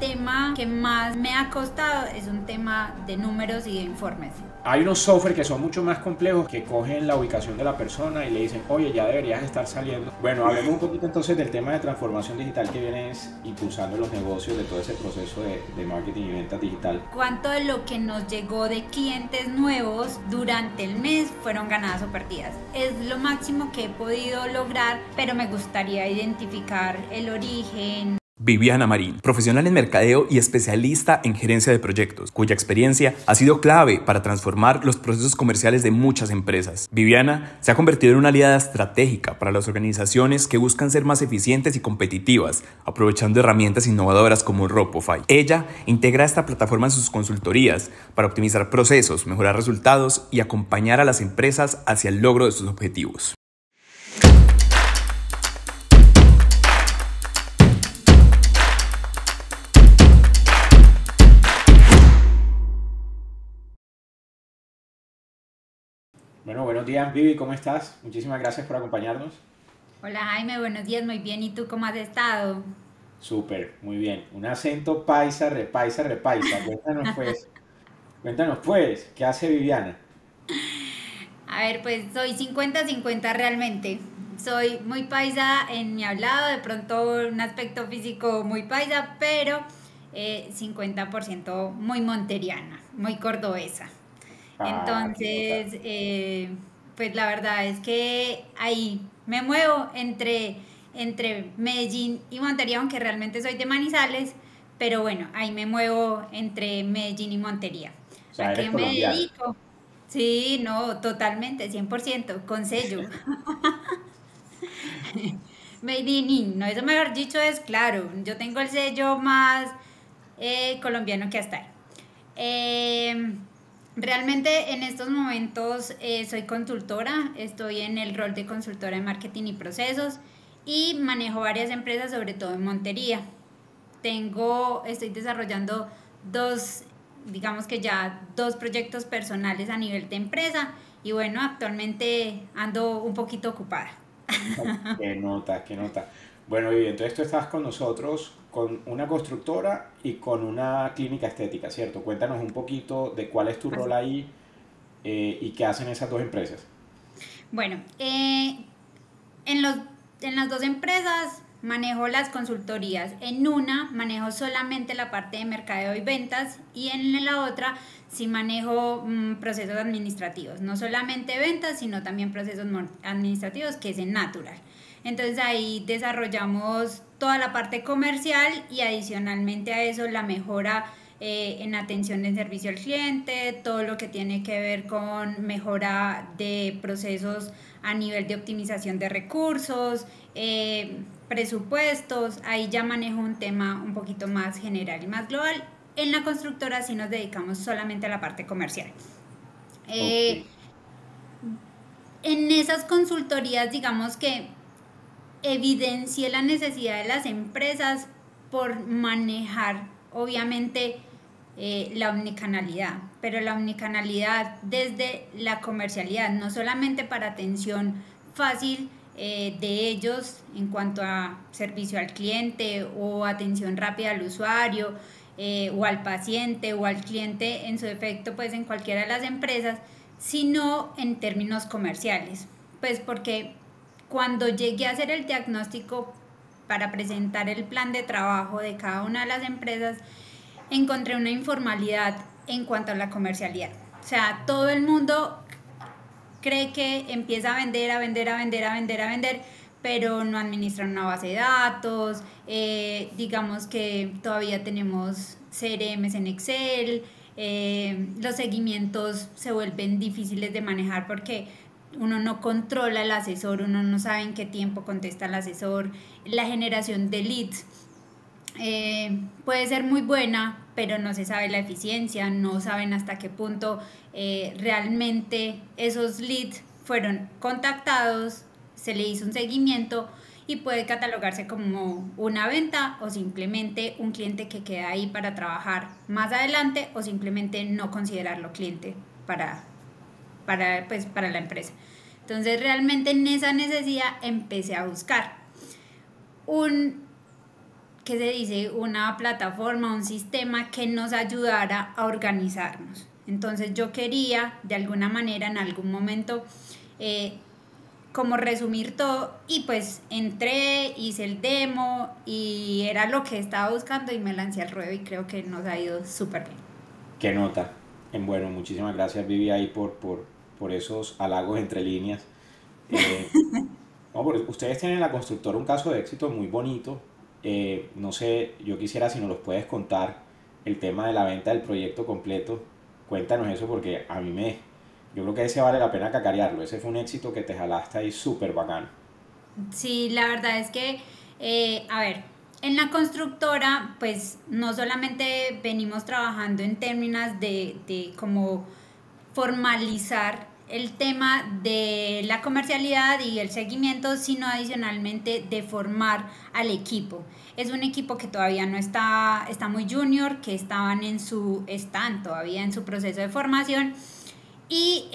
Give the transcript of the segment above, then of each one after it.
tema que más me ha costado es un tema de números y de informes. Hay unos software que son mucho más complejos que cogen la ubicación de la persona y le dicen, oye, ya deberías estar saliendo. Bueno, hablemos un poquito entonces del tema de transformación digital que vienes impulsando los negocios de todo ese proceso de marketing y ventas digital. ¿Cuánto de lo que nos llegó de clientes nuevos durante el mes fueron ganadas o perdidas? Es lo máximo que he podido lograr, pero me gustaría identificar el origen. Viviana Marín, profesional en mercadeo y especialista en gerencia de proyectos, cuya experiencia ha sido clave para transformar los procesos comerciales de muchas empresas. Viviana se ha convertido en una aliada estratégica para las organizaciones que buscan ser más eficientes y competitivas, aprovechando herramientas innovadoras como Ropofy. Ella integra esta plataforma en sus consultorías para optimizar procesos, mejorar resultados y acompañar a las empresas hacia el logro de sus objetivos. Bueno, buenos días, Vivi, ¿cómo estás? Muchísimas gracias por acompañarnos. Hola Jaime, buenos días, muy bien. ¿Y tú cómo has estado? Súper, muy bien. Un acento paisa, repaisa, repaisa. Cuéntanos pues, ¿qué hace Viviana? A ver, pues soy 50-50 realmente. Soy muy paisa en mi hablado, de pronto un aspecto físico muy paisa, pero 50% muy monteriana, muy cordobesa. Ah, qué nota. Entonces, pues la verdad es que ahí me muevo entre Medellín y Montería, aunque realmente soy de Manizales, pero bueno, ahí me muevo entre Medellín y Montería. O ¿A sea, eres qué me colombiana. dedico? Sí, no, totalmente, 100% con sello. Made in, no, eso mejor dicho es claro, yo tengo el sello más colombiano que hasta ahí. Eh, Realmente en estos momentos soy consultora, estoy en el rol de consultora de marketing y procesos y manejo varias empresas, sobre todo en Montería. Estoy desarrollando digamos que ya dos proyectos personales a nivel de empresa y bueno, actualmente ando un poquito ocupada. Qué nota, qué nota. Bueno, Vivi, entonces tú estás con nosotros con una constructora y con una clínica estética, ¿cierto? Cuéntanos un poquito de cuál es tu rol ahí y qué hacen esas dos empresas. Bueno, en los, en las dos empresas manejo las consultorías. En una manejo solamente la parte de mercadeo y ventas y en la otra sí manejo procesos administrativos. No solamente ventas, sino también procesos administrativos, que es en Natural. Entonces ahí desarrollamos toda la parte comercial y adicionalmente a eso la mejora en atención de servicio al cliente, todo lo que tiene que ver con mejora de procesos a nivel de optimización de recursos, presupuestos. Ahí ya manejo un tema un poquito más general y más global. En la constructora sí nos dedicamos solamente a la parte comercial. Ok. En esas consultorías, digamos que evidencié la necesidad de las empresas por manejar, obviamente, la omnicanalidad, pero la omnicanalidad desde la comercialidad, no solamente para atención fácil de ellos en cuanto a servicio al cliente o atención rápida al usuario o al paciente o al cliente en su defecto, pues en cualquiera de las empresas, sino en términos comerciales, pues porque cuando llegué a hacer el diagnóstico para presentar el plan de trabajo de cada una de las empresas, encontré una informalidad en cuanto a la comercialidad. O sea, todo el mundo cree que empieza a vender, a vender, a vender, a vender, a vender, pero no administran una base de datos, digamos que todavía tenemos CRMs en Excel, los seguimientos se vuelven difíciles de manejar porque uno no controla al asesor, uno no sabe en qué tiempo contesta el asesor, la generación de leads puede ser muy buena, pero no se sabe la eficiencia, no saben hasta qué punto realmente esos leads fueron contactados, se le hizo un seguimiento y puede catalogarse como una venta o simplemente un cliente que queda ahí para trabajar más adelante o simplemente no considerarlo cliente para la empresa. Entonces realmente en esa necesidad empecé a buscar un ¿qué se dice? Una plataforma, un sistema que nos ayudara a organizarnos. Entonces yo quería, de alguna manera, en algún momento, como resumir todo, y pues entré, hice el demo y era lo que estaba buscando y me lancé al ruedo y creo que nos ha ido súper bien. Qué nota. Bueno, muchísimas gracias Vivi ahí por esos halagos entre líneas. Eh, no, porque ustedes tienen en la constructora un caso de éxito muy bonito. No sé, yo quisiera si nos los puedes contar el tema de la venta del proyecto completo. Cuéntanos eso porque yo creo que ese vale la pena cacarearlo. Ese fue un éxito que te jalaste ahí súper bacano. Sí, la verdad es que, a ver, en la constructora, pues no solamente venimos trabajando en términos de cómo formalizar el tema de la comercialidad y el seguimiento, sino adicionalmente de formar al equipo. Es un equipo que todavía no está muy junior, que están todavía en su proceso de formación. Y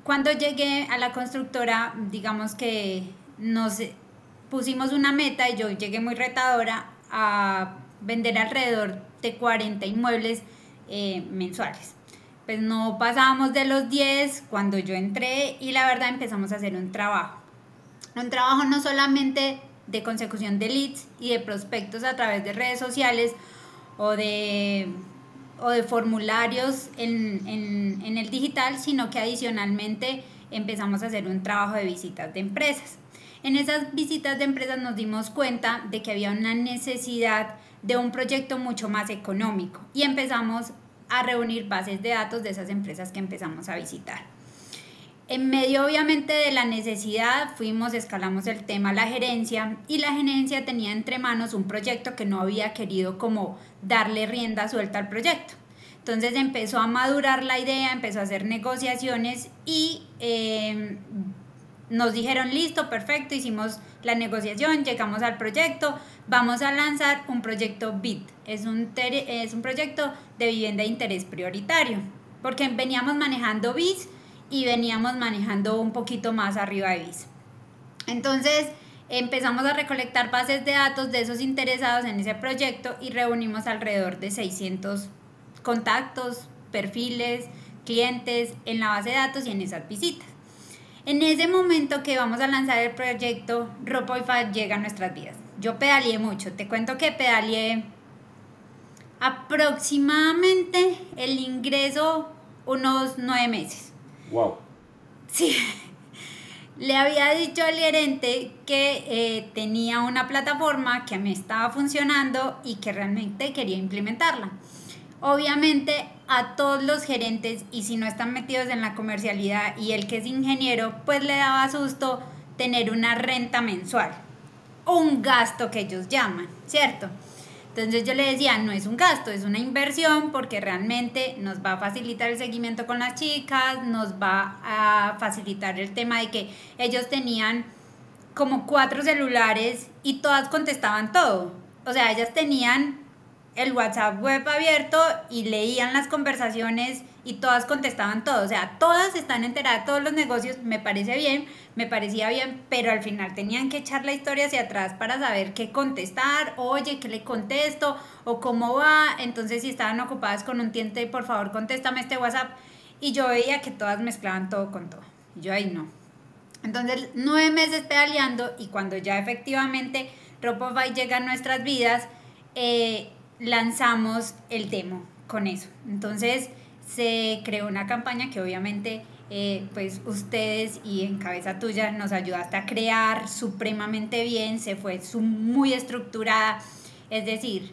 cuando llegué a la constructora, digamos que nos pusimos una meta y yo llegué muy retadora a vender alrededor de 40 inmuebles mensuales. Pues no pasábamos de los 10 cuando yo entré y la verdad empezamos a hacer un trabajo. Un trabajo no solamente de consecución de leads y de prospectos a través de redes sociales o de formularios en el digital, sino que adicionalmente empezamos a hacer un trabajo de visitas de empresas. En esas visitas de empresas nos dimos cuenta de que había una necesidad de un proyecto mucho más económico y empezamos a reunir bases de datos de esas empresas que empezamos a visitar. En medio obviamente de la necesidad escalamos el tema a la gerencia y la gerencia tenía entre manos un proyecto que no había querido como darle rienda suelta al proyecto. Entonces empezó a madurar la idea, empezó a hacer negociaciones y nos dijeron listo, perfecto, hicimos la negociación, llegamos al proyecto, vamos a lanzar un proyecto BIT, es un proyecto de vivienda de interés prioritario, porque veníamos manejando BIS y veníamos manejando un poquito más arriba de BIS. Entonces empezamos a recolectar bases de datos de esos interesados en ese proyecto y reunimos alrededor de 600 contactos, perfiles, clientes en la base de datos y en esas visitas. En ese momento que vamos a lanzar el proyecto, Ropoify llega a nuestras vidas. Yo pedaleé mucho, te cuento que pedaleé aproximadamente el ingreso unos 9 meses. Wow. Sí, le había dicho al gerente que tenía una plataforma que me estaba funcionando y que realmente quería implementarla. Obviamente a todos los gerentes, y si no están metidos en la comercialidad y el que es ingeniero, pues le daba susto tener una renta mensual, un gasto que ellos llaman, ¿cierto? Entonces yo le decía, no es un gasto, es una inversión porque realmente nos va a facilitar el seguimiento con las chicas, nos va a facilitar el tema de que ellos tenían como 4 celulares y todas contestaban todo. O sea, ellas tenían el WhatsApp web abierto y leían las conversaciones y todas contestaban todo. O sea, todas están enteradas de todos los negocios, me parecía bien, pero al final tenían que echar la historia hacia atrás para saber qué contestar, oye, qué le contesto o cómo va. Entonces, si estaban ocupadas con un cliente, por favor, contéstame este WhatsApp. Y yo veía que todas mezclaban todo con todo. Y yo ahí no. Entonces, 9 meses pedaleando y cuando ya efectivamente Ropoify llega a nuestras vidas, lanzamos el demo con eso. Entonces se creó una campaña que obviamente pues ustedes y en cabeza tuya nos ayudaste a crear supremamente bien, fue muy estructurada, es decir,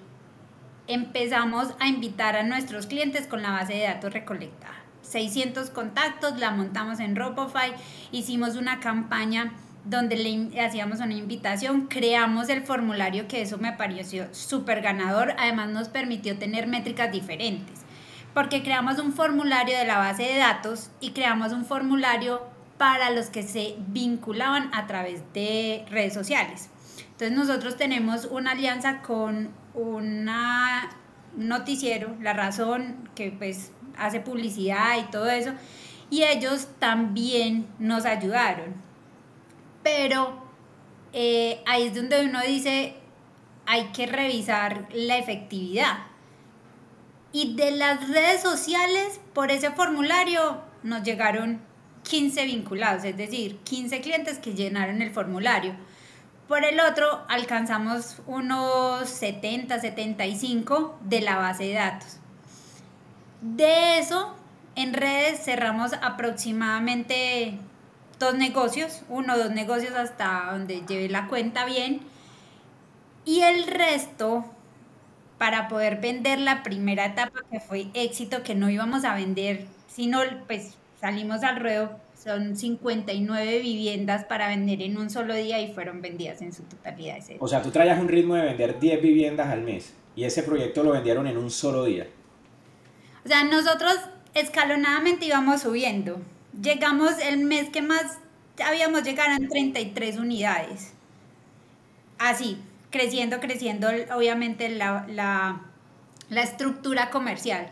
empezamos a invitar a nuestros clientes con la base de datos recolectada. 600 contactos, la montamos en Ropoify, hicimos una campaña donde le hacíamos una invitación, creamos el formulario, que eso me pareció súper ganador, además nos permitió tener métricas diferentes, porque creamos un formulario de la base de datos y creamos un formulario para los que se vinculaban a través de redes sociales. Entonces nosotros tenemos una alianza con un noticiero, La Razón, que pues hace publicidad y todo eso, y ellos también nos ayudaron. Pero ahí es donde uno dice, hay que revisar la efectividad. Y de las redes sociales, por ese formulario nos llegaron 15 vinculados, es decir, 15 clientes que llenaron el formulario. Por el otro, alcanzamos unos 70, 75 de la base de datos. De eso, en redes cerramos aproximadamente 2 negocios, 1 o 2 negocios hasta donde llevé la cuenta bien. Y el resto, para poder vender la primera etapa, que fue éxito, que no íbamos a vender, sino pues salimos al ruedo, son 59 viviendas para vender en un solo día y fueron vendidas en su totalidad. O sea, tú traías un ritmo de vender 10 viviendas al mes y ese proyecto lo vendieron en un solo día. O sea, nosotros escalonadamente íbamos subiendo. Llegamos el mes que más habíamos llegado en 33 unidades. Así, creciendo, obviamente la estructura comercial.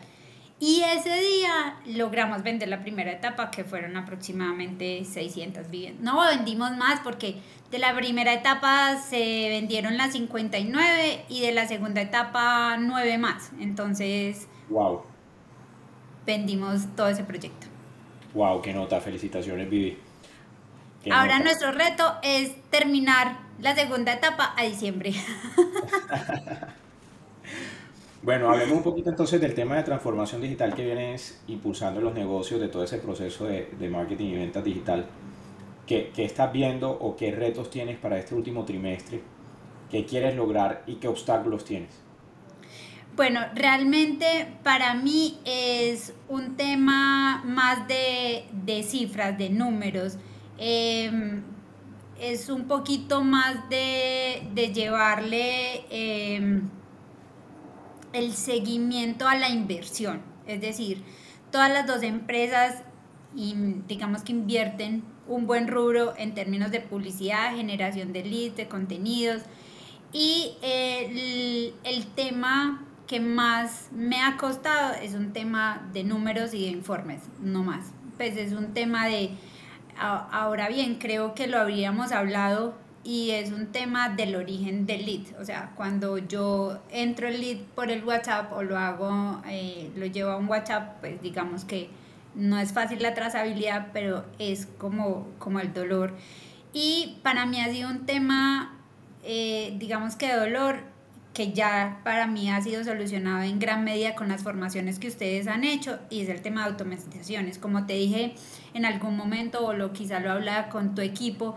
Y ese día logramos vender la primera etapa, que fueron aproximadamente 600 viviendas. No, vendimos más porque de la primera etapa se vendieron las 59 y de la segunda etapa 9 más. Entonces, wow, vendimos todo ese proyecto. Wow, qué nota, felicitaciones, Vivi. Ahora nota. Nuestro reto es terminar la segunda etapa a diciembre. Bueno, hablemos un poquito entonces del tema de transformación digital que vienes impulsando en los negocios, de todo ese proceso de marketing y ventas digital. ¿Qué estás viendo o qué retos tienes para este último trimestre? ¿Qué quieres lograr y qué obstáculos tienes? Bueno, realmente para mí es un tema más de cifras, de números. Es un poquito más de llevarle el seguimiento a la inversión. Es decir, todas las 2 empresas, digamos que invierten un buen rubro en términos de publicidad, generación de leads, de contenidos. Y el tema que más me ha costado es un tema de números y de informes, no más. Pues es un tema de, ahora bien, creo que lo habríamos hablado, y es un tema del origen del lead. O sea, cuando yo entro el lead por el WhatsApp o lo hago, lo llevo a un WhatsApp, pues digamos que no es fácil la trazabilidad, pero es como el dolor. Y para mí ha sido un tema, digamos que de dolor, que ya para mí ha sido solucionado en gran medida con las formaciones que ustedes han hecho, y es el tema de automatizaciones. Como te dije en algún momento, o quizá lo hablaba con tu equipo,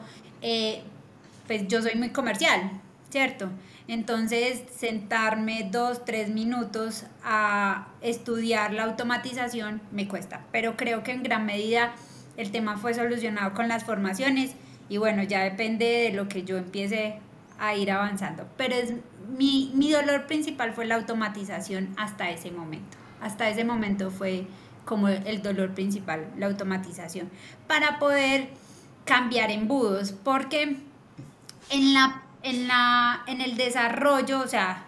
pues yo soy muy comercial, ¿cierto? Entonces, sentarme 2-3 minutos a estudiar la automatización me cuesta, pero creo que en gran medida el tema fue solucionado con las formaciones, y bueno, ya depende de lo que yo empiece a ir avanzando. Pero mi dolor principal fue la automatización hasta ese momento. Hasta ese momento fue como el dolor principal, la automatización, para poder cambiar embudos, porque en el desarrollo, o sea,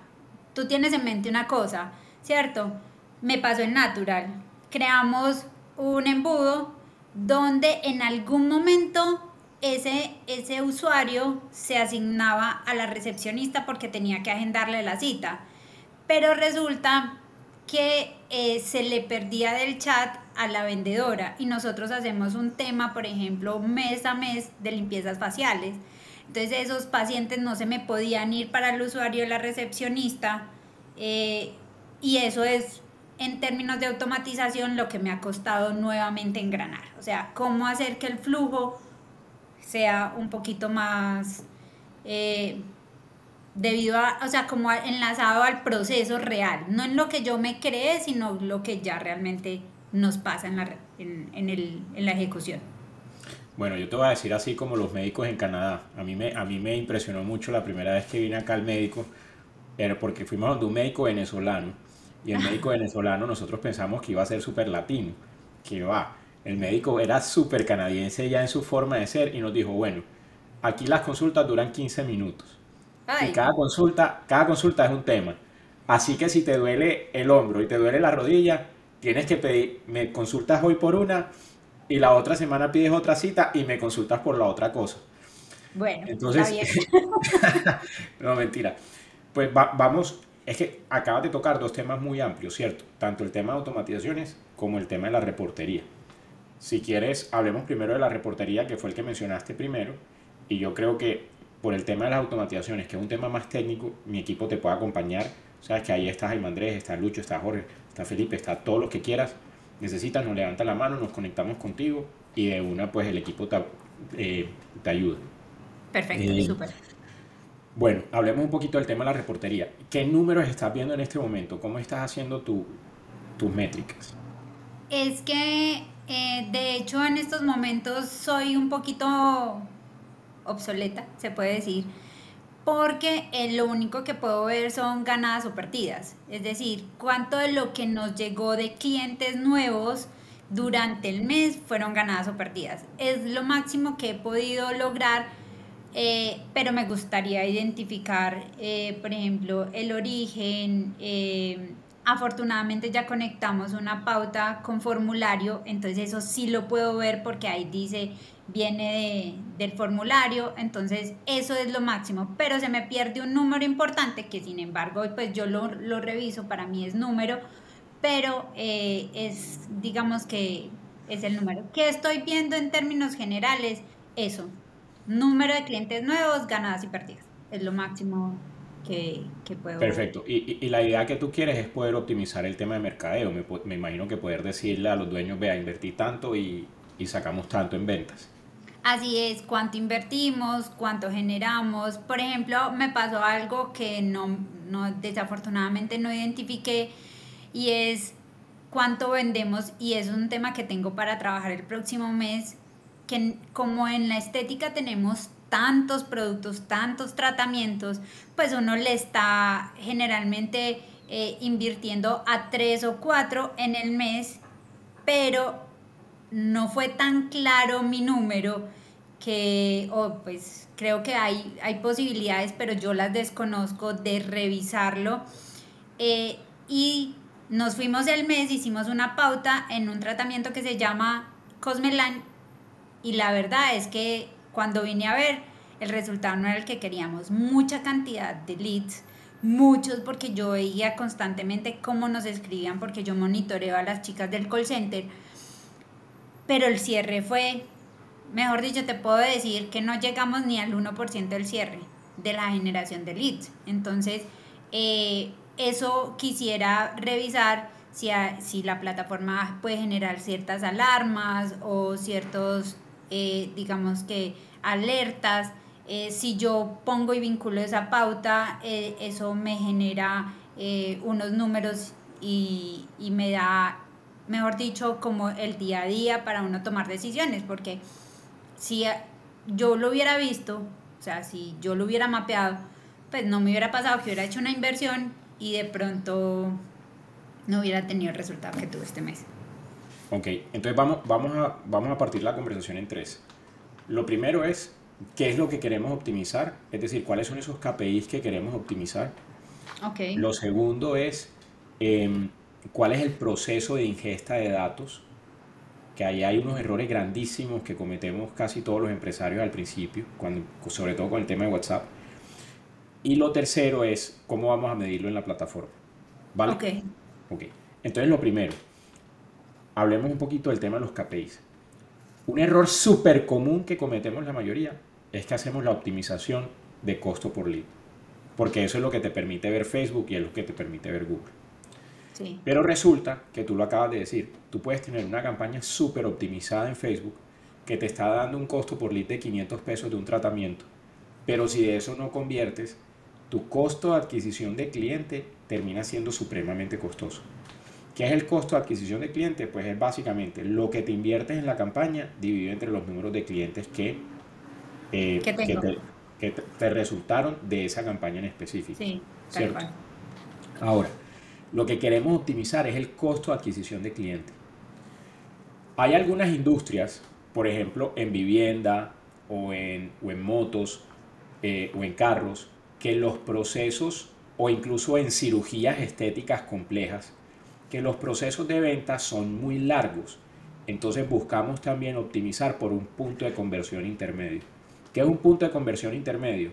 tú tienes en mente una cosa, ¿cierto? Me pasó en Natural. Creamos un embudo donde en algún momento ese usuario se asignaba a la recepcionista porque tenía que agendarle la cita, pero resulta que se le perdía del chat a la vendedora, y nosotros hacemos un tema, por ejemplo, mes a mes, de limpiezas faciales. Entonces esos pacientes no se me podían ir para el usuario de la recepcionista, y eso es, en términos de automatización, lo que me ha costado nuevamente engranar. O sea, cómo hacer que el flujo sea un poquito más debido a, o sea, como enlazado al proceso real, no en lo que yo me creé, sino lo que ya realmente nos pasa en la ejecución. Bueno, yo te voy a decir así como los médicos en Canadá. A mí me impresionó mucho la primera vez que vine acá al médico, era porque fuimos donde un médico venezolano, y el médico venezolano nosotros pensamos que iba a ser súper latino, que va. El médico era súper canadiense ya en su forma de ser, y nos dijo, bueno, aquí las consultas duran 15 minutos. Ay. Y cada consulta es un tema. Así que si te duele el hombro y te duele la rodilla, tienes que pedir, me consultas hoy por una, y la otra semana pides otra cita y me consultas por la otra cosa. Bueno, entonces, está bien. No, mentira. Pues vamos, es que acabas de tocar dos temas muy amplios, ¿cierto? Tanto el tema de automatizaciones como el tema de la reportería. Si quieres, hablemos primero de la reportería, que fue el que mencionaste primero, y yo creo que por el tema de las automatizaciones, que es un tema más técnico, mi equipo te puede acompañar. Sabes que ahí está Jaime Andrés, está Lucho, está Jorge, está Felipe, está todos los que quieras. Necesitas, nos levanta la mano, nos conectamos contigo y de una, pues el equipo te ayuda. Perfecto, Eh, súper. bueno, hablemos un poquito del tema de la reportería. ¿Qué números estás viendo en este momento? ¿Cómo estás haciendo tus métricas? Es que, de hecho, en estos momentos soy un poquito obsoleta, se puede decir, porque lo único que puedo ver son ganadas o perdidas. Es decir, cuánto de lo que nos llegó de clientes nuevos durante el mes fueron ganadas o perdidas. Es lo máximo que he podido lograr, pero me gustaría identificar, por ejemplo, el origen. Afortunadamente ya conectamos una pauta con formulario, entonces eso sí lo puedo ver porque ahí dice viene del formulario, entonces eso es lo máximo, pero se me pierde un número importante que sin embargo pues yo lo reviso, para mí es número, pero es digamos que es el número. ¿Qué estoy viendo en términos generales? Eso, número de clientes nuevos, ganadas y perdidas, es lo máximo que puedo. Perfecto. Y la idea que tú quieres es poder optimizar el tema de mercadeo. Me imagino que poder decirle a los dueños, vea, invertí tanto y sacamos tanto en ventas. Así es, cuánto invertimos, cuánto generamos. Por ejemplo, me pasó algo que desafortunadamente no identifiqué y es cuánto vendemos y es un tema que tengo para trabajar el próximo mes, que como en la estética tenemos tantos productos, tantos tratamientos, pues uno le está generalmente invirtiendo a tres o cuatro en el mes, pero no fue tan claro mi número pues creo que hay posibilidades, pero yo las desconozco de revisarlo. Y nos fuimos el mes, hicimos una pauta en un tratamiento que se llama Cosmelan y la verdad es que cuando vine a ver, el resultado no era el que queríamos. Mucha cantidad de leads, muchos porque yo veía constantemente cómo nos escribían porque yo monitoreo a las chicas del call center, pero el cierre fue, mejor dicho, te puedo decir que no llegamos ni al 1% del cierre de la generación de leads. Entonces, eso quisiera revisar si la plataforma puede generar ciertas alarmas o ciertos, digamos que, alertas. Si yo pongo y vinculo esa pauta, eso me genera unos números y me da, mejor dicho, como el día a día para uno tomar decisiones, porque si yo lo hubiera visto, o sea, si yo lo hubiera mapeado, pues no me hubiera pasado que hubiera hecho una inversión y de pronto no hubiera tenido el resultado que tuve este mes. Ok, entonces vamos a partir la conversación en tres. Lo primero es, ¿qué es lo que queremos optimizar? Es decir, ¿cuáles son esos KPIs que queremos optimizar? Ok. Lo segundo es, ¿cuál es el proceso de ingesta de datos? Que ahí hay unos errores grandísimos que cometemos casi todos los empresarios al principio, sobre todo con el tema de WhatsApp. Y lo tercero es, ¿cómo vamos a medirlo en la plataforma? ¿Vale? Ok. Ok. Entonces, lo primero, hablemos un poquito del tema de los KPIs. Un error súper común que cometemos la mayoría es que hacemos la optimización de costo por lead, porque eso es lo que te permite ver Facebook y es lo que te permite ver Google. Sí. Pero resulta que tú lo acabas de decir, tú puedes tener una campaña súper optimizada en Facebook que te está dando un costo por lead de 500 pesos de un tratamiento, pero si de eso no conviertes, tu costo de adquisición de cliente termina siendo supremamente costoso. ¿Qué es el costo de adquisición de cliente? Pues es básicamente lo que te inviertes en la campaña dividido entre los números de clientes que, eh, ¿Qué que, tengo? te, que te resultaron de esa campaña en específico, Sí, tal ¿cierto? cual. Ahora, lo que queremos optimizar es el costo de adquisición de cliente. Hay algunas industrias, por ejemplo, en vivienda o en motos o en carros, que los procesos, o incluso en cirugías estéticas complejas, que los procesos de venta son muy largos. Entonces buscamos también optimizar por un punto de conversión intermedio. ¿Qué es un punto de conversión intermedio?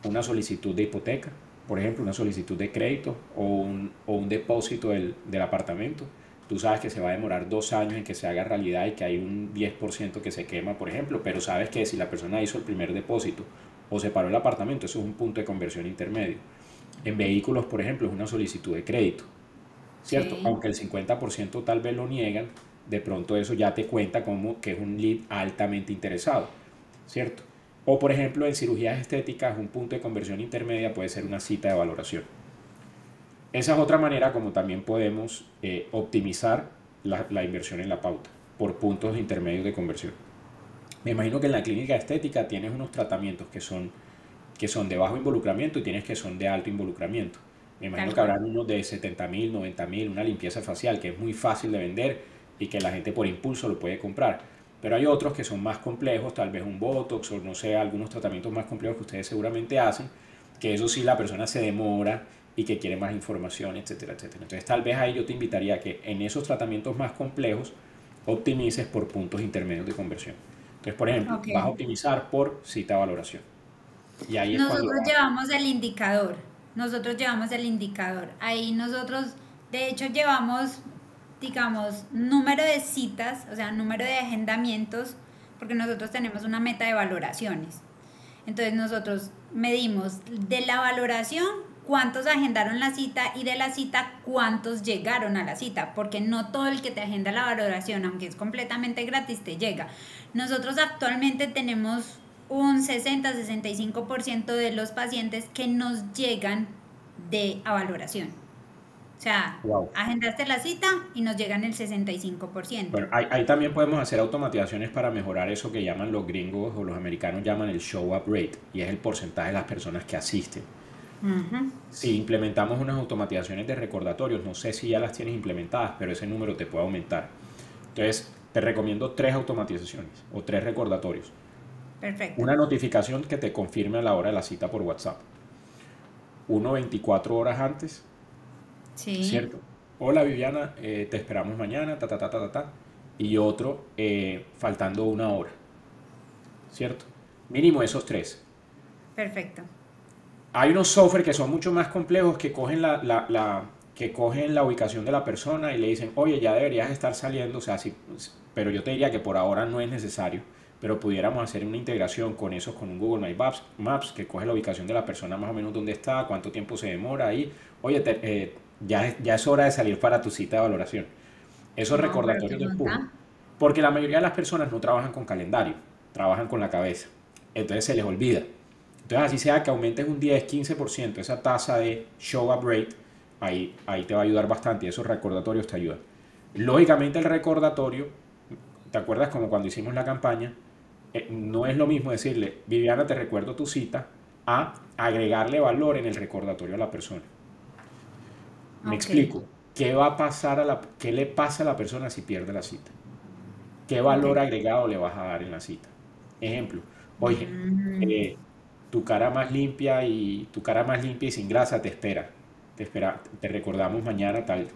Una solicitud de hipoteca, por ejemplo, una solicitud de crédito o un depósito del apartamento, tú sabes que se va a demorar 2 años en que se haga realidad y que hay un 10% que se quema, por ejemplo, pero sabes que si la persona hizo el primer depósito o separó el apartamento, eso es un punto de conversión intermedio. En vehículos, por ejemplo, es una solicitud de crédito, ¿cierto? Sí. Aunque el 50% tal vez lo niegan, de pronto eso ya te cuenta como que es un lead altamente interesado, ¿cierto? O por ejemplo, en cirugías estéticas, un punto de conversión intermedia puede ser una cita de valoración. Esa es otra manera como también podemos optimizar la inversión en la pauta por puntos intermedios de conversión. Me imagino que en la clínica estética tienes unos tratamientos que son de bajo involucramiento y tienes que son de alto involucramiento. Me imagino Tal que cual. habrán unos de 70.000, 90.000, una limpieza facial que es muy fácil de vender y que la gente por impulso lo puede comprar. Pero hay otros que son más complejos, tal vez un Botox o no sé, algunos tratamientos más complejos que ustedes seguramente hacen, que eso sí la persona se demora y que quiere más información, etcétera, etcétera. Entonces tal vez ahí yo te invitaría a que en esos tratamientos más complejos optimices por puntos intermedios de conversión. Entonces, por ejemplo, Ok. vas a optimizar por cita valoración. Y ahí es cuando Nosotros vas. llevamos el indicador. Nosotros llevamos el indicador. Ahí nosotros, de hecho, llevamos, digamos, número de citas, o sea, número de agendamientos, porque nosotros tenemos una meta de valoraciones. Entonces nosotros medimos de la valoración cuántos agendaron la cita y de la cita cuántos llegaron a la cita, porque no todo el que te agenda la valoración, aunque es completamente gratis, te llega. Nosotros actualmente tenemos un 60-65% de los pacientes que nos llegan a valoración. O sea, Wow. agendaste la cita y nos llegan el 65%. Bueno, ahí también podemos hacer automatizaciones para mejorar eso que llaman los gringos o los americanos llaman el show up rate, y es el porcentaje de las personas que asisten. Ujú. Si implementamos unas automatizaciones de recordatorios, no sé si ya las tienes implementadas, pero ese número te puede aumentar. Entonces, te recomiendo 3 automatizaciones o 3 recordatorios. Perfecto. Una notificación que te confirme a la hora de la cita por WhatsApp. Uno 24 horas antes, Sí, ¿cierto? Hola Viviana, te esperamos mañana, ta, ta, ta, ta, ta, ta. Y otro faltando 1 hora, ¿cierto? Mínimo esos 3. perfecto. Hay unos software que son mucho más complejos que cogen que cogen la ubicación de la persona y le dicen, oye, ya deberías estar saliendo, o sea, sí, pero yo te diría que por ahora no es necesario, pero pudiéramos hacer una integración con esos, con un Google Maps que coge la ubicación de la persona más o menos dónde está, cuánto tiempo se demora ahí, oye, ya es hora de salir para tu cita de valoración. Esos No, pero qué recordatorios de empuje, nota. porque la mayoría de las personas no trabajan con calendario, trabajan con la cabeza, entonces se les olvida. Entonces, así sea que aumentes un 10-15% esa tasa de show up rate, ahí te va a ayudar bastante y esos recordatorios te ayudan. Lógicamente, el recordatorio, ¿te acuerdas como cuando hicimos la campaña? No es lo mismo decirle, Viviana, te recuerdo tu cita, a agregarle valor en el recordatorio a la persona. Me Ok, explico. ¿Qué va a pasar qué le pasa a la persona si pierde la cita? ¿Qué ok. valor agregado le vas a dar en la cita? Ejemplo, oye, Mm, eh, tu cara más limpia y sin grasa te espera, te recordamos mañana tal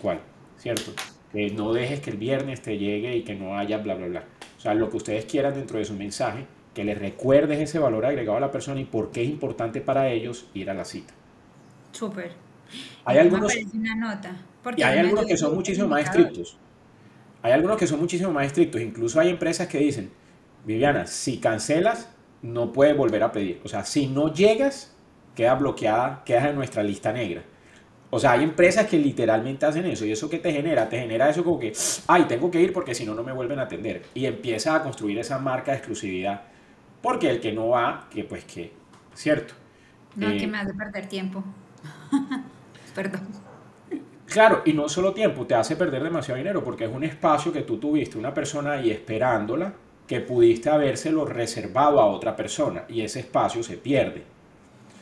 cual, ¿cierto? Que no dejes que el viernes te llegue y que no haya bla, bla, bla. O sea, lo que ustedes quieran dentro de su mensaje, que les recuerdes ese valor agregado a la persona y por qué es importante para ellos ir a la cita. súper. Hay Eso me algunos, parece una nota, y porque hay eso me algunos ayuda que son mucho el muchísimo más indicador. estrictos. Hay algunos que son muchísimo más estrictos. Incluso hay empresas que dicen, Viviana, si cancelas, no puedes volver a pedir. O sea, si no llegas, queda bloqueada, quedas en nuestra lista negra. O sea, hay empresas que literalmente hacen eso. ¿Y eso qué te genera? Te genera eso como que, ay, tengo que ir porque si no, no me vuelven a atender. Y empiezas a construir esa marca de exclusividad. Porque el que no va, que pues que, cierto. No, que Eh, me hace perder tiempo. Perdón. Claro, y no solo tiempo, te hace perder demasiado dinero porque es un espacio que tú tuviste una persona ahí esperándola que pudiste habérselo reservado a otra persona y ese espacio se pierde.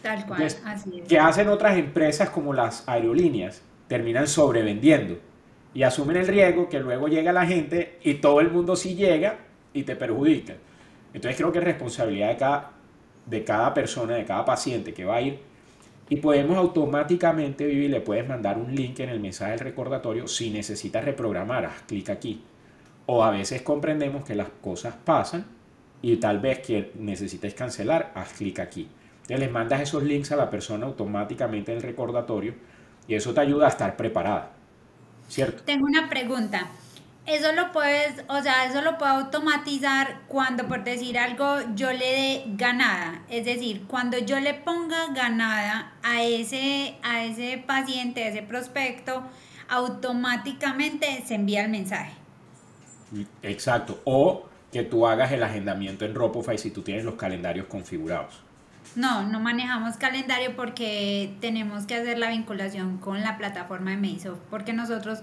Tal cual, Entonces, así es. ¿qué hacen otras empresas como las aerolíneas? Terminan sobrevendiendo y asumen el riesgo que luego llega la gente y todo el mundo sí llega y te perjudica. Entonces creo que es responsabilidad de cada persona, de cada paciente que va a ir y podemos automáticamente, Vivi, le puedes mandar un link en el mensaje del recordatorio si necesitas reprogramar, haz clic aquí. O a veces comprendemos que las cosas pasan y tal vez que necesites cancelar, haz clic aquí. Entonces les mandas esos links a la persona automáticamente en el recordatorio y eso te ayuda a estar preparada, ¿cierto? Tengo una pregunta. Eso lo puedes, o sea, eso lo puedo automatizar cuando, por decir algo, yo le dé ganada. Es decir, cuando yo le ponga ganada a ese paciente, a ese prospecto, automáticamente se envía el mensaje. Exacto. O que tú hagas el agendamiento en Dropify si tú tienes los calendarios configurados. No, no manejamos calendario porque tenemos que hacer la vinculación con la plataforma de Meisoft, porque nosotros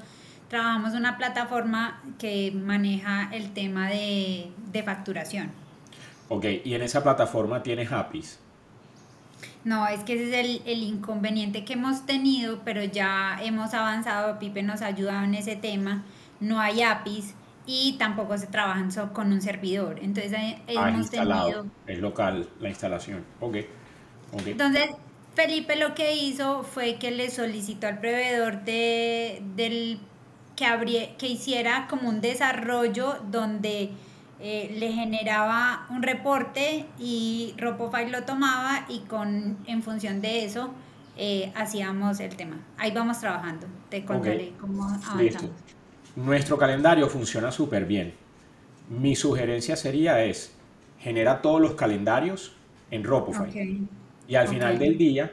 trabajamos una plataforma que maneja el tema de facturación. Ok, y en esa plataforma tienes APIs. No, es que ese es el inconveniente que hemos tenido, pero ya hemos avanzado, Pipe nos ha ayudado en ese tema, no hay APIs y tampoco se trabajan con un servidor, entonces Es hemos instalado, tenido... es local la instalación. Ok, ok. Entonces, Felipe lo que hizo fue que le solicitó al proveedor del que hiciera como un desarrollo donde le generaba un reporte y Dropify lo tomaba y en función de eso hacíamos el tema. Ahí vamos trabajando. Te contaré cómo avanzamos. Listo. Nuestro calendario funciona súper bien. Mi sugerencia sería genera todos los calendarios en Dropify. Okay. Y al final del día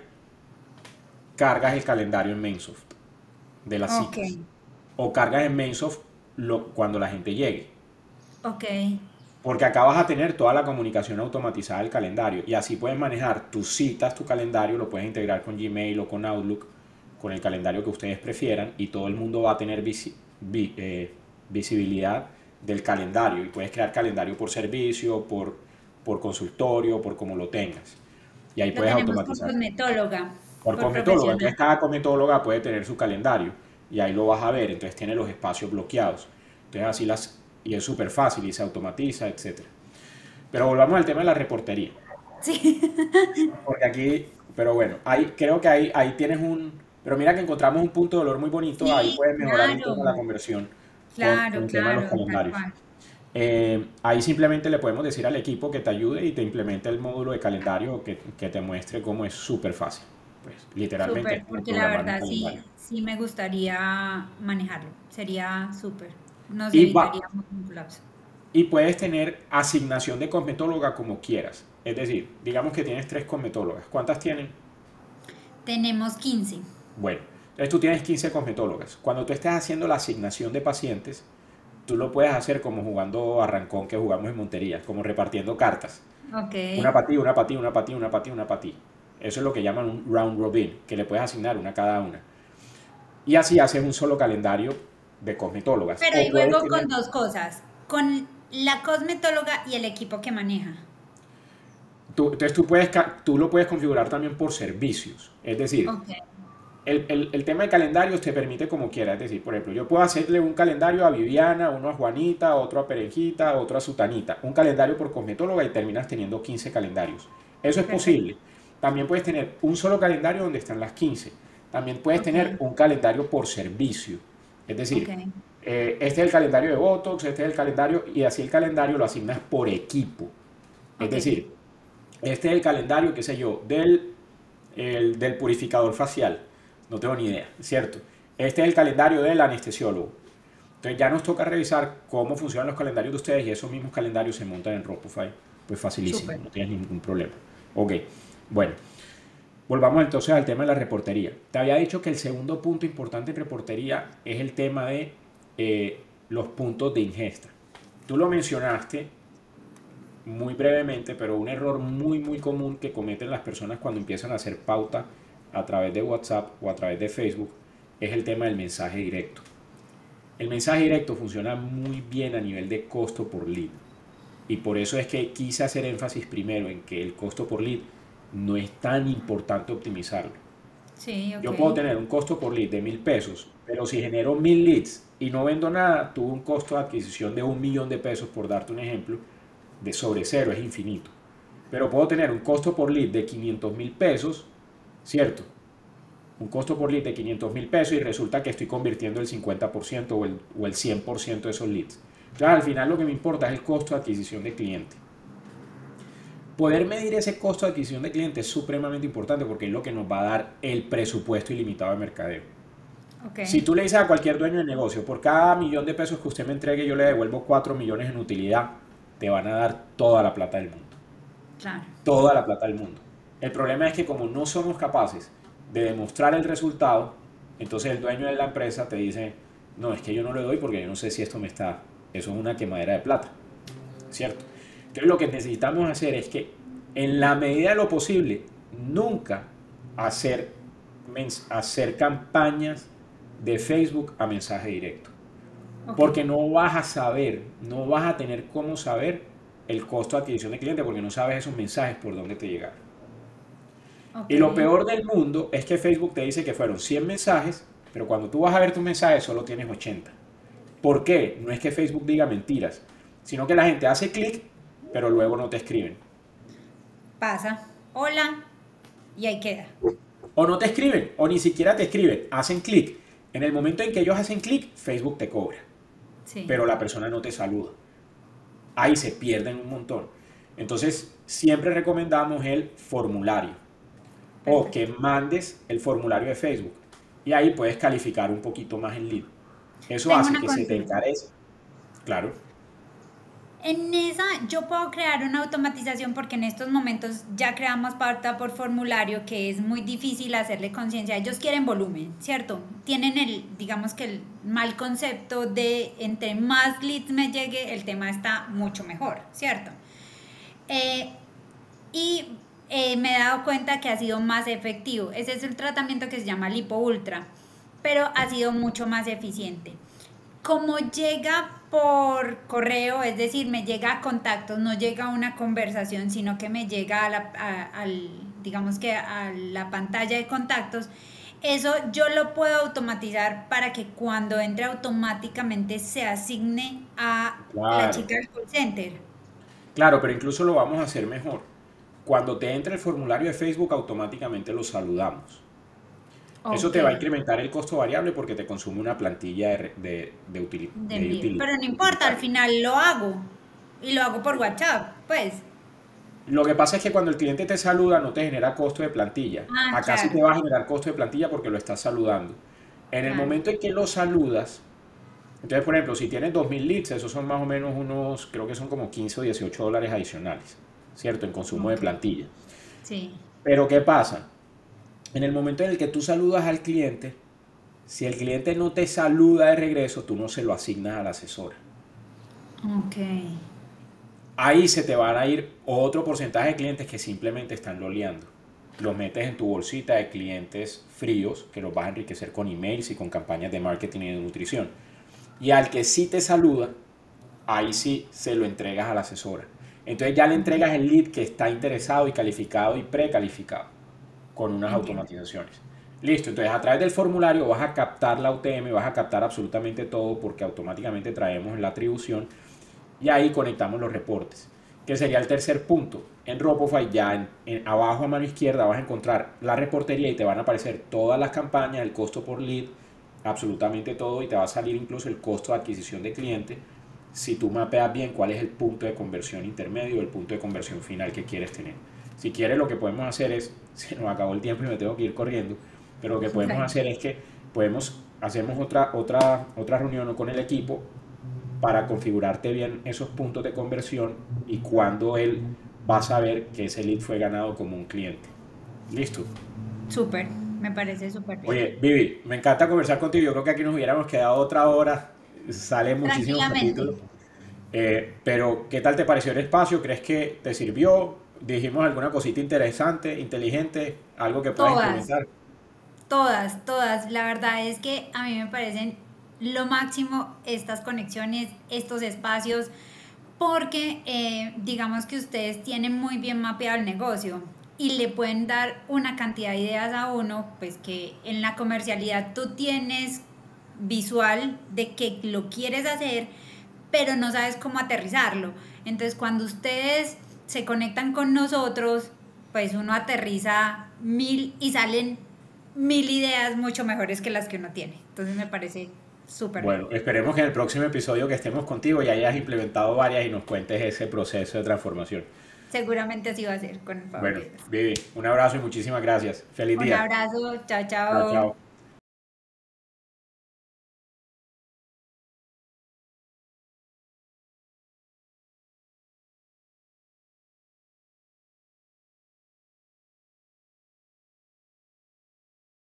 cargas el calendario en Microsoft de las citas. O cargas en Microsoft cuando la gente llegue. Ok. Porque acá vas a tener toda la comunicación automatizada del calendario y así puedes manejar tus citas, tu calendario, lo puedes integrar con Gmail o con Outlook, con el calendario que ustedes prefieran y todo el mundo va a tener visibilidad del calendario y puedes crear calendario por servicio, por consultorio, por como lo tengas. Y ahí puedes automatizar. Por cosmetóloga. Por cosmetóloga. Entonces cada cosmetóloga puede tener su calendario y ahí lo vas a ver. Entonces tiene los espacios bloqueados. Entonces así y es súper fácil y se automatiza, etc. Pero volvamos al tema de la reportería. Sí. Porque aquí, pero bueno, creo que ahí tienes pero mira que encontramos un punto de dolor muy bonito. Sí, ahí puedes mejorar un poco la conversión con el tema de los calendarios. Ahí simplemente le podemos decir al equipo que te ayude y te implemente el módulo de calendario que te muestre cómo es súper fácil. Pues literalmente. Súper, porque la verdad sí me gustaría manejarlo. Sería súper. Nos evitaríamos un colapso. Y puedes tener asignación de cosmetóloga como quieras. Es decir, digamos que tienes 3 cosmetólogas. ¿Cuántas tienen? Tenemos 15. Bueno, entonces tú tienes 15 cosmetólogas. Cuando tú estés haciendo la asignación de pacientes, tú lo puedes hacer como jugando arrancón que jugamos en Montería, como repartiendo cartas. Okay. Una para ti, una para ti, una para ti, una para ti, una para ti. Eso es lo que llaman un round robin, que le puedes asignar una a cada una. Y así haces un solo calendario de cosmetólogas. Pero y luego con 2 cosas, con la cosmetóloga y el equipo que maneja. Entonces tú lo puedes configurar también por servicios. Es decir, el tema de calendarios te permite como quieras. Es decir, por ejemplo, yo puedo hacerle un calendario a Viviana, uno a Juanita, otro a Perenjita, otro a Sutanita. Un calendario por cosmetóloga y terminas teniendo 15 calendarios. Eso es posible. También puedes tener un solo calendario donde están las 15. También puedes tener un calendario por servicio. Es decir, este es el calendario de Botox, este es el calendario, y así el calendario lo asignas por equipo. Es decir, este es el calendario, qué sé yo, del purificador facial. No tengo ni idea, ¿cierto? Este es el calendario del anestesiólogo. Entonces ya nos toca revisar cómo funcionan los calendarios de ustedes y esos mismos calendarios se montan en Dropify. Pues facilísimo, no tienes ningún problema. Ok, bueno. Volvamos entonces al tema de la reportería. Te había dicho que el segundo punto importante en reportería es el tema de los puntos de ingesta. Tú lo mencionaste muy brevemente, pero un error muy común que cometen las personas cuando empiezan a hacer pauta a través de WhatsApp o a través de Facebook es el tema del mensaje directo. El mensaje directo funciona muy bien a nivel de costo por lead y por eso es que quise hacer énfasis primero en que el costo por lead no es tan importante optimizarlo. Sí, Yo puedo tener un costo por lead de 1,000 pesos, pero si genero 1,000 leads y no vendo nada, tuve un costo de adquisición de 1,000,000 de pesos, por darte un ejemplo, de sobre cero, es infinito. Pero puedo tener un costo por lead de 500,000 pesos, ¿cierto? Un costo por lead de 500,000 pesos y resulta que estoy convirtiendo el 50% o el 100% de esos leads. Entonces, al final lo que me importa es el costo de adquisición de cliente. Poder medir ese costo de adquisición de clientes es supremamente importante porque es lo que nos va a dar el presupuesto ilimitado de mercadeo. Ok. Si tú le dices a cualquier dueño de negocio, por cada $1.000.000 que usted me entregue, yo le devuelvo 4 millones en utilidad, te van a dar toda la plata del mundo. Claro. Toda la plata del mundo. El problema es que como no somos capaces de demostrar el resultado, entonces el dueño de la empresa te dice, no, es que yo no le doy porque yo no sé si esto me está... Eso es una quemadera de plata, ¿cierto? Entonces lo que necesitamos hacer es que en la medida de lo posible, nunca hacer campañas de Facebook a mensaje directo. Ok. Porque no vas a saber, no vas a tener cómo saber el costo de adquisición de cliente porque no sabes esos mensajes por dónde te llegaron. Ok. Y lo peor del mundo es que Facebook te dice que fueron 100 mensajes, pero cuando tú vas a ver tus mensajes solo tienes 80. ¿Por qué? No es que Facebook diga mentiras, sino que la gente hace clic, pero luego no te escriben. Pasa. Hola. Y ahí queda. O no te escriben, o ni siquiera te escriben, hacen clic. En el momento en que ellos hacen clic, Facebook te cobra, Sí. pero la persona no te saluda. Ahí se pierden un montón. Entonces, siempre recomendamos el formulario. O Perfecto. que mandes el formulario de Facebook. Y ahí puedes calificar un poquito más el lead. Eso Tengo hace una que se te consulta. encarece. Claro. En esa yo puedo crear una automatización porque en estos momentos ya creamos pauta por formulario que es muy difícil hacerle conciencia. Ellos quieren volumen, ¿cierto? Tienen digamos que el mal concepto de entre más leads me llegue, el tema está mucho mejor, ¿cierto? Eh, y me he dado cuenta que ha sido más efectivo. Ese es el tratamiento que se llama lipo ultra, pero ha sido mucho más eficiente. Como llega por correo, es decir, me llega a contactos, no llega a una conversación, sino que me llega digamos que a la pantalla de contactos, eso yo lo puedo automatizar para que cuando entre automáticamente se asigne a la Claro. chica del call center. Claro, pero incluso lo vamos a hacer mejor. Cuando te entre el formulario de Facebook, automáticamente lo saludamos. Eso Ok, te va a incrementar el costo variable porque te consume una plantilla de de envío. Pero no importa, al utilitario. final lo hago. Y lo hago por WhatsApp, pues. Lo que pasa es que cuando el cliente te saluda no te genera costo de plantilla. Ah, Acá sí te claro, va a generar costo de plantilla porque lo estás saludando. En el claro. momento en que lo saludas, entonces por ejemplo, si tienes 2.000 leads, esos son más o menos unos, creo que son como 15 o $18 adicionales, ¿cierto? En consumo de Ok, plantilla. sí. Pero ¿qué pasa? En el momento en el que tú saludas al cliente, si el cliente no te saluda de regreso, tú no se lo asignas a la asesora. Ok. Ahí se te van a ir otro porcentaje de clientes que simplemente están loleando. Los metes en tu bolsita de clientes fríos que los vas a enriquecer con emails y con campañas de marketing y de nutrición. Y al que sí te saluda, ahí sí se lo entregas a la asesora. Entonces ya le Ok, entregas el lead que está interesado y calificado y precalificado con unas entiendo. automatizaciones. Listo, entonces a través del formulario vas a captar la UTM, vas a captar absolutamente todo porque automáticamente traemos la atribución y ahí conectamos los reportes, que sería el tercer punto. En Ropofy ya abajo a mano izquierda vas a encontrar la reportería y te van a aparecer todas las campañas, el costo por lead, absolutamente todo y te va a salir incluso el costo de adquisición de cliente si tú mapeas bien cuál es el punto de conversión intermedio o el punto de conversión final que quieres tener. Si quieres lo que podemos hacer es, se nos acabó el tiempo y me tengo que ir corriendo, pero lo que podemos Tranquilo. hacer es que hacemos otra reunión con el equipo para configurarte bien esos puntos de conversión y cuando él va a saber que ese lead fue ganado como un cliente. Listo. Súper, me parece súper bien. Oye, Vivi, me encanta conversar contigo. Yo creo que aquí nos hubiéramos quedado otra hora. Salen muchísimos Tranquilamente. capítulos. Pero, ¿qué tal te pareció el espacio? ¿Crees que te sirvió? Dijimos alguna cosita interesante, inteligente, algo que puedas Todas, implementar. todas, todas. La verdad es que a mí me parecen lo máximo estas conexiones, estos espacios, porque digamos que ustedes tienen muy bien mapeado el negocio y le pueden dar una cantidad de ideas a uno, pues que en la comercialidad tú tienes visual de que lo quieres hacer, pero no sabes cómo aterrizarlo. Entonces, cuando ustedes se conectan con nosotros, pues uno aterriza 1000 y salen 1000 ideas mucho mejores que las que uno tiene. Entonces, me parece súper bien. Bueno, esperemos que en el próximo episodio que estemos contigo ya hayas implementado varias y nos cuentes ese proceso de transformación. seguramente así va a ser con el favor Bueno, de Dios. Vivi, un abrazo y muchísimas gracias. Feliz Un día. abrazo, chao, Chao, chao. chao.